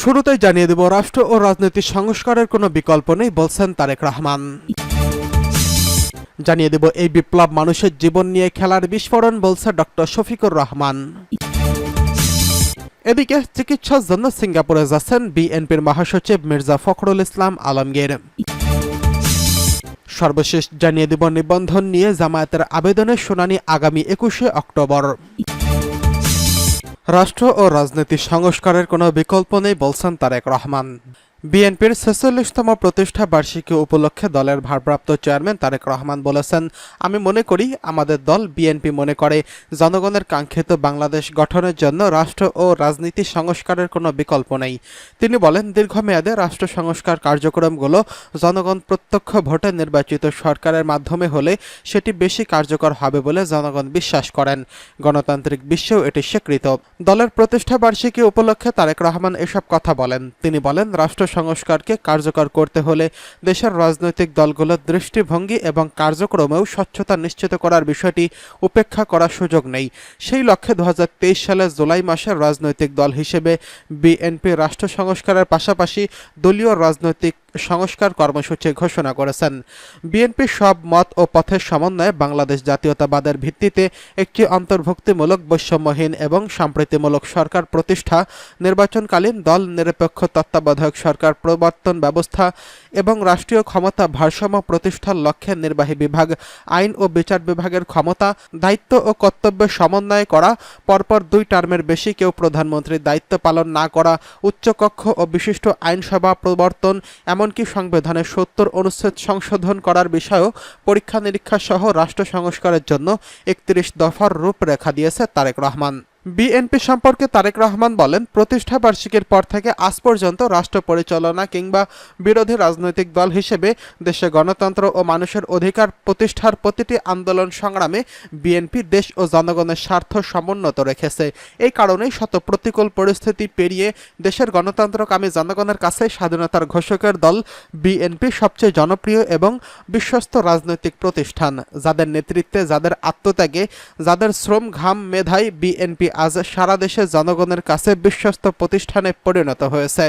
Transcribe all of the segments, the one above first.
শুরুতেই জানিয়ে দেব, রাষ্ট্র ও রাজনৈতিক সংস্কারের কোনো বিকল্প নেই বলছেন তারেক রহমান। জানিয়ে দেব, এই বিপ্লব মানুষের জীবন নিয়ে খেলার বিস্ফোরণ বলছে ডক্টর শফিকুর রহমান। এদিকে চিকিৎসার জন্য সিঙ্গাপুরে যাচ্ছেন বিএনপির মহাসচিব মির্জা ফখরুল ইসলাম আলমগীর। সর্বশেষ জানিয়ে দেব, নিবন্ধন নিয়ে জামায়াতের আবেদনের শুনানি আগামী 21শে অক্টোবর। রাষ্ট্র ও রাজনৈতিক সংস্কারের কোনো বিকল্প নেই বলছেন তারেক রহমান। বিএনপির ৪৬তম প্রতিষ্ঠা বার্ষিকী উপলক্ষে দলের ভারপ্রাপ্ত চেয়ারম্যান তারেক রহমান বলেছেন, আমি মনে করি আমাদের দল বিএনপি মনে করে জনগণের কাঙ্ক্ষিত বাংলাদেশ গঠনের জন্য রাষ্ট্র ও রাজনীতি সংস্কারের কোনো বিকল্প নেই। তিনি বলেন, দীর্ঘমেয়াদে রাষ্ট্র সংস্কার কার্যক্রমগুলো জনগণ প্রত্যক্ষ ভোটে নির্বাচিত সরকারের মাধ্যমে হলে সেটি বেশি কার্যকর হবে বলে জনগণ বিশ্বাস করেন। গণতান্ত্রিক বিশ্বেও এটি স্বীকৃত। দলের প্রতিষ্ঠা বার্ষিকী উপলক্ষে তারেক রহমান এসব কথা বলেন। তিনি বলেন, রাষ্ট্র সংস্কারকে কার্যকর করতে হলে দেশের রাজনৈতিক দলগুলোর দৃষ্টিভঙ্গি এবং কার্যক্রমেও স্বচ্ছতা নিশ্চিত করার বিষয়টি উপেক্ষা করার সুযোগ নেই। সেই লক্ষ্যে 2023 সালের জুলাই মাসের রাজনৈতিক দল হিসেবে বিএনপি রাষ্ট্র সংস্কারের পাশাপাশি দলীয় রাজনৈতিক সংস্কার কর্মসূচি ঘোষণা করেছেন। বিএনপি সব মত ও পথের সমন্বয়ে বাংলাদেশ জাতীয়তাবাদের ভিত্তিতে একটি অন্তর্ভুক্তিমূলক, বৈষম্যহীন এবং সম্প্রীতিমূলক সরকার প্রতিষ্ঠা, নির্বাচনকালীন দল নিরপেক্ষ তত্ত্বাবধায়ক সরকার প্রবর্তন ব্যবস্থা এবং রাষ্ট্রীয় ক্ষমতা ভারসাম্য প্রতিষ্ঠার লক্ষ্যে নির্বাহী বিভাগ, আইন ও বিচার বিভাগের ক্ষমতা, দায়িত্ব ও কর্তব্যের সমন্বয় করা, পরপর 2 টার্মের বেশি কেউ প্রধানমন্ত্রীর দায়িত্ব পালন না করা, উচ্চকক্ষ ও বিশিষ্ট আইনসভা প্রবর্তন, এমনকি সংবিধানের 70 অনুচ্ছেদ সংশোধন করার বিষয়েও পরীক্ষা নিরীক্ষা সহ রাষ্ট্র সংস্কারের জন্য 31 দফার রূপরেখা দিয়েছে তারেক রহমান। বিএনপি সম্পর্কে তারেক রহমান বলেন, প্রতিষ্ঠা বার্ষিকীর পর থেকে আজ পর্যন্ত রাষ্ট্র পরিচালনা কিংবা বিরোধী রাজনৈতিক দল হিসেবে দেশে গণতন্ত্র ও মানুষের অধিকার প্রতিষ্ঠার প্রতিটি আন্দোলন সংগ্রামে বিএনপি দেশ ও জনগণের স্বার্থ সমুন্নত রেখেছে। এই কারণেই শত প্রতিকূল পরিস্থিতি পেরিয়ে দেশের গণতন্ত্রকামী জনগণের কাছে স্বাধীনতার ঘোষকের দল বিএনপি সবচেয়ে জনপ্রিয় এবং বিশ্বস্ত রাজনৈতিক প্রতিষ্ঠান। যাদের নেতৃত্বে, যাদের আত্মত্যাগে, যাদের শ্রম ঘাম মেধায় বিএনপি আজ সারা দেশে জনগণের কাছে বিশ্বস্ত প্রতিষ্ঠানে পরিণত হয়েছে।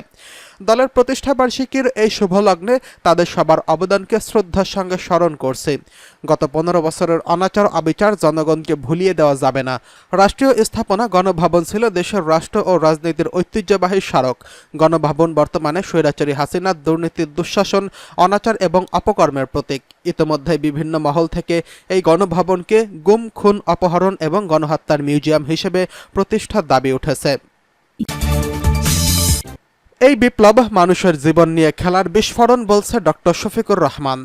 দলের প্রতিষ্ঠা বার্ষিকীর এই শুভ লগ্নে তাদের সবার অবদানকে শ্রদ্ধার সঙ্গে স্মরণ করছে। গত 15 বছরের অনাচার অবিচার জনগণকে ভুলিয়ে দেওয়া যাবে না। রাষ্ট্রীয় স্থাপনা গণভবন ছিল দেশের রাষ্ট্র ও রাজনীতির ঐতিহ্যবাহী স্মারক। গণভবন বর্তমানে স্বৈরাচারী হাসিনার দুর্নীতির, দুঃশাসন, অনাচার এবং অপকর্মের প্রতীক। ইতিমধ্যে বিভিন্ন মহল থেকে এই গণভবনকে গুম, খুন, অপহরণ এবং গণহত্যার মিউজিয়াম হিসেবে প্রতিষ্ঠার দাবি উঠেছে। এই বিপ্লব মানুষের জীবন নিয়ে খেলার বিস্ফোরণ বলছে ডক্টর শফিকুর রহমান।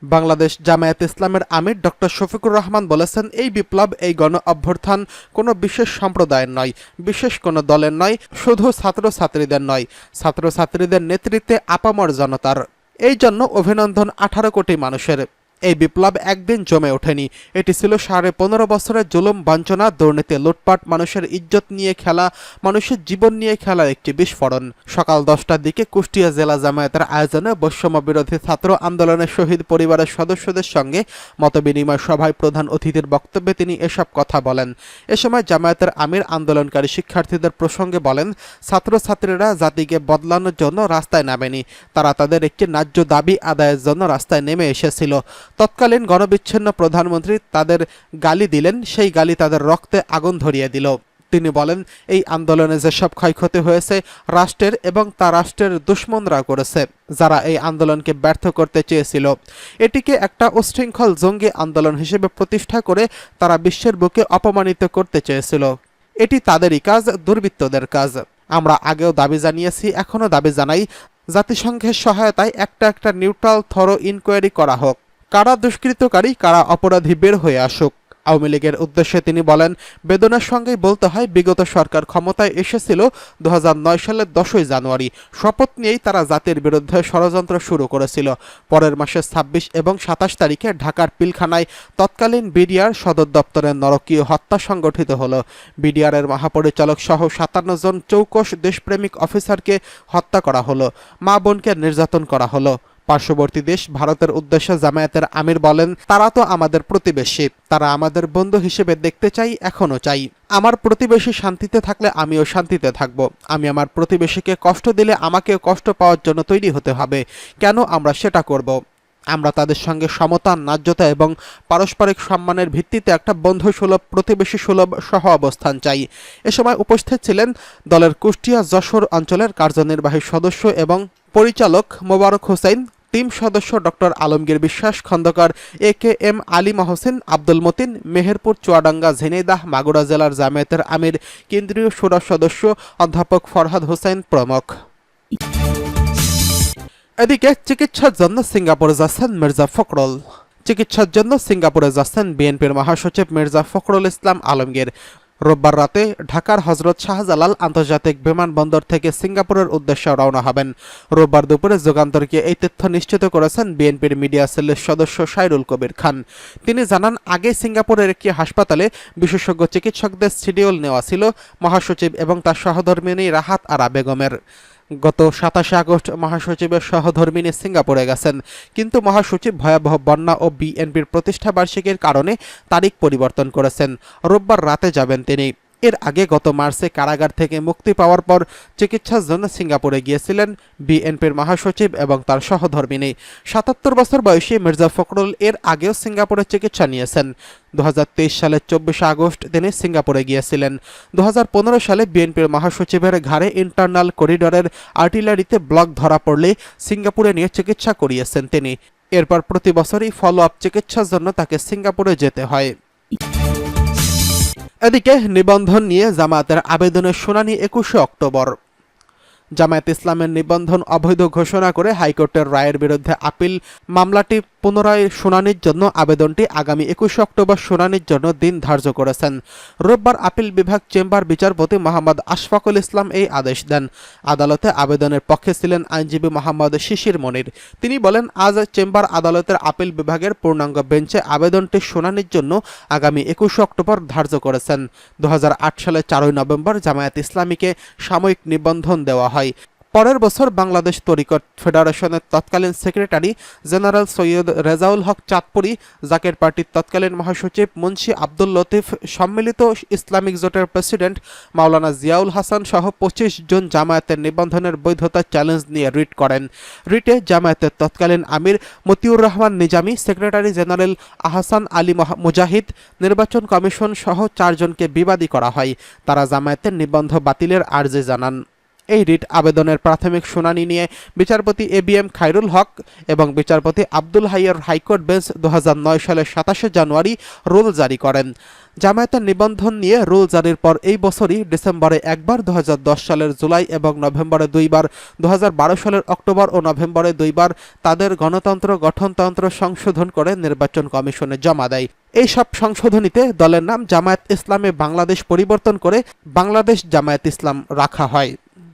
বাংলাদেশ জামায়াত ইসলামের আমির ডক্টর শফিকুর রহমান বলেছেন, এই বিপ্লব, এই গণ অভ্যুত্থান কোনো বিশেষ সম্প্রদায়ের নয়, বিশেষ কোনো দলের নয়, শুধু ছাত্রছাত্রীদের নয়, ছাত্রছাত্রীদের নেতৃত্বে আপামর জনতার। এই জন্য অভিনন্দন 18 কোটি মানুষের। এই বিপ্লব একদিন জমে ওঠেনি। এটি ছিল 15.5 বছরের জুলুম, বঞ্চনা, দুর্নীতি, লুটপাট, মানুষের ইজ্জত নিয়ে খেলা, মানুষের জীবন নিয়ে খেলার একটি বিস্ফোরণ। সকাল 10টার দিকে কুষ্টিয়া জেলা জামায়াতের আয়োজনে বৈষম্য বিরোধী ছাত্র আন্দোলনের শহীদ পরিবারের সদস্যদের সঙ্গে মতবিনিময় সভায় প্রধান অতিথির বক্তব্যে তিনি এসব কথা বলেন। এ সময় জামায়াতের আমির আন্দোলনকারী শিক্ষার্থীদের প্রসঙ্গে বলেন, ছাত্রছাত্রীরা জাতিকে বদলানোর জন্য রাস্তায় নামেনি, তারা তাদের একটি ন্যায্য দাবি আদায়ের জন্য রাস্তায় নেমে এসেছিল। তৎকালীন গণবিচ্ছিন্ন প্রধানমন্ত্রী তাদের গালি দিলেন, সেই গালি তাদের রক্তে আগুন ধরিয়ে দিল। তিনি বলেন, এই আন্দোলনে যেসব ক্ষয়ক্ষতি হয়েছে রাষ্ট্রের এবং তা রাষ্ট্রের দুশ্মনরা করেছে, যারা এই আন্দোলনকে ব্যর্থ করতে চেয়েছিল। এটিকে একটা উচ্ছৃঙ্খল জঙ্গি আন্দোলন হিসেবে প্রতিষ্ঠা করে তারা বিশ্বের বুকে অপমানিত করতে চেয়েছিল। এটি তাদেরই কাজ, দুর্বৃত্তদের কাজ। আমরা আগেও দাবি জানিয়েছি, এখনও দাবি জানাই, জাতিসংঘের সহায়তায় একটা নিউট্রাল থরো ইনকোয়ারি করা হোক। কারা দুষ্কৃতকারী, কারা অপরাধী বের হয়ে আসুক। আওয়ামী লীগের উদ্দেশ্যে তিনি বলেন, বেদনার সঙ্গেই বলতে হয়, বিগত সরকার ক্ষমতায় এসেছিল 2009 সালের 10ই জানুয়ারি। শপথ নিয়েই তারা জাতির বিরুদ্ধে ষড়যন্ত্র শুরু করেছিল। পরের মাসের 26 এবং 27 তারিখে ঢাকার পিলখানায় তৎকালীন বিডিআর সদর দপ্তরের নরকীয় হত্যা সংগঠিত হলো। বিডিআরের মহাপরিচালক সহ 57 জন চৌকস দেশপ্রেমিক অফিসারকে হত্যা করা হলো, মা বোনকে নির্যাতন করা হলো। পার্শ্ববর্তী দেশ ভারতের উদ্দেশ্যে জামায়াতের আমির বলেন, তারা তো আমাদের প্রতিবেশী, তারা আমাদের বন্ধু হিসেবে দেখতে চাই, এখনো চাই। আমার প্রতিবেশী শান্তিতে থাকলে আমিও শান্তিতে থাকব। আমি আমার প্রতিবেশীকে কষ্ট দিলে আমাকেও কষ্ট পাওয়ার জন্য তৈরি হতে হবে। কেন আমরা সেটা করব? আমরা তাদের সঙ্গে সমতা, ন্যায্যতা এবং পারস্পরিক সম্মানের ভিত্তিতে একটা বন্ধুসুলভ, প্রতিবেশী সুলভ সহ অবস্থান চাই। এ সময় উপস্থিত ছিলেন দলের কুষ্টিয়া যশোর অঞ্চলের কার্যনির্বাহী সদস্য এবং পরিচালক মোবারক হোসেন, টিম সদস্য ডক্টর আলমগীর বিশ্বাস, খন্দকার AKM আলী মহসিন, আব্দুল মতিন, মেহেরপুর, চুয়াডাঙ্গা, ঝিনাইদহ, মাগুরা জেলার জামায়াতের আমির, কেন্দ্রীয় শুরা সদস্য অধ্যাপক ফরহাদ হোসেন প্রমুখ। এদিকে চিকিৎসার জন্য সিঙ্গাপুরে যাচ্ছেন মির্জা ফখরুল। চিকিৎসার জন্য সিঙ্গাপুরে যাচ্ছেন বিএনপির মহাসচিব মির্জা ফখরুল ইসলাম আলমগীর। রোববার রাতে ঢাকার হজরত শাহজালাল আন্তর্জাতিক বিমানবন্দর থেকে সিঙ্গাপুরের উদ্দেশ্যে রওনা হবেন। রোববার দুপুরে যুগান্তরকে এই তথ্য নিশ্চিত করেছেন বিএনপির মিডিয়া সেলের সদস্য সাইরুল কবির খান। তিনি জানান, আগে সিঙ্গাপুরের একটি হাসপাতালে বিশেষজ্ঞ চিকিৎসকদের শিডিউল নেওয়া ছিল মহাসচিব এবং তার সহধর্মিণী রাহাত আরা বেগমের। গত 27 আগস্ট মহাসচিবের সহধর্মিণী সিঙ্গাপুরে গেছেন, কিন্তু মহাসচিব ভয়াবহ বন্যা ও বিএনপির প্রতিষ্ঠাবার্ষিকীর কারণে তারিখ পরিবর্তন করেছেন। রোববার রাতে যাবেন তিনি। এর আগে গত মার্চে কারাগার থেকে মুক্তি পাওয়ার পর চিকিৎসার জন্য সিঙ্গাপুরে গিয়েছিলেন বিএনপির মহাসচিব এবং তার সহধর্মিণী। 77 বছর বয়সী মির্জা ফখরুল এর আগেও সিঙ্গাপুরে চিকিৎসা নিয়েছেন। 2023 সালের 24 আগস্ট তিনি সিঙ্গাপুরে গিয়েছিলেন। 2015 সালে বিএনপির মহাসচিবের ঘাড়ে ইন্টারনাল করিডোরের আর্টিলারিতে ব্লক ধরা পড়লে সিঙ্গাপুরে নিয়ে চিকিৎসা করিয়েছেন তিনি। এরপর প্রতি বছরই ফলো আপ চিকিৎসার জন্য তাকে সিঙ্গাপুরে যেতে হয়। এদিকে নিবন্ধন নিয়ে জামায়াতের আবেদনের শুনানি 21 অক্টোবর। জামায়াত ইসলামের নিবন্ধন অবৈধ ঘোষণা করে হাইকোর্টের রায়ের বিরুদ্ধে আপিল মামলাটি পুনরায় শুনানির জন্য আবেদনটি আগামী 21 অক্টোবর শুনানির জন্য দিন ধার্য করেছেন। রোববার আপিল বিভাগ চেম্বার বিচারপতি মোহাম্মদ আশফাকুল ইসলাম এই আদেশ দেন। আদালতে আবেদনের পক্ষে ছিলেন আইনজীবী মোহাম্মদ শিশির মনির। তিনি বলেন, আজ চেম্বার আদালতের আপিল বিভাগের পূর্ণাঙ্গ বেঞ্চে আবেদনটি শুনানির জন্য আগামী 21 অক্টোবর ধার্য করেছেন। 2008 সালে 4 নভেম্বর জামায়াত ইসলামীকে সাময়িক নিবন্ধন দেওয়া হয়। পরের বছর বাংলাদেশ তরিকত ফেডারেশনের তৎকালীন সেক্রেটারি জেনারেল সৈয়দ রেজাউল হক চাঁদপুরি, জাকের পার্টির তৎকালীন মহাসচিব মুন্সি আব্দুল লতিফ, সম্মিলিত ইসলামিক জোটের প্রেসিডেন্ট মাওলানা জিয়াউল হাসান সহ 25 জন জামায়াতের নিবন্ধনের বৈধতা চ্যালেঞ্জ নিয়ে রিট করেন। রিটে জামায়াতের তৎকালীন আমির মতিউর রহমান নিজামী, সেক্রেটারি জেনারেল আহসান আলী মুজাহিদ, নির্বাচন কমিশন সহ 4 জনকে বিবাদী করা হয়। তারা জামায়াতের নিবন্ধ বাতিলের আর্জি জানান। এই রিট আবেদনের প্রাথমিক শুনানি নিয়ে বিচারপতি ABM খায়রুল হক এবং বিচারপতি আব্দুল হাইয়ের হাইকোর্ট বেঞ্চ 2009 সালের 27 জানুয়ারি রুল জারি করেন। জামায়াতের নিবন্ধন নিয়ে রুল জারির পর এই বছরই ডিসেম্বরে একবার, 2010 সালের জুলাই এবং নভেম্বরে দুইবার, 2012 সালের অক্টোবর ও নভেম্বরে দুইবার তাদের গণতন্ত্র গঠনতন্ত্র সংশোধন করে নির্বাচন কমিশনে জমা দেয়। এই সব সংশোধনীতে দলের নাম জামায়াত ইসলামে বাংলাদেশ পরিবর্তন করে বাংলাদেশ জামায়াত ইসলাম রাখা হয়।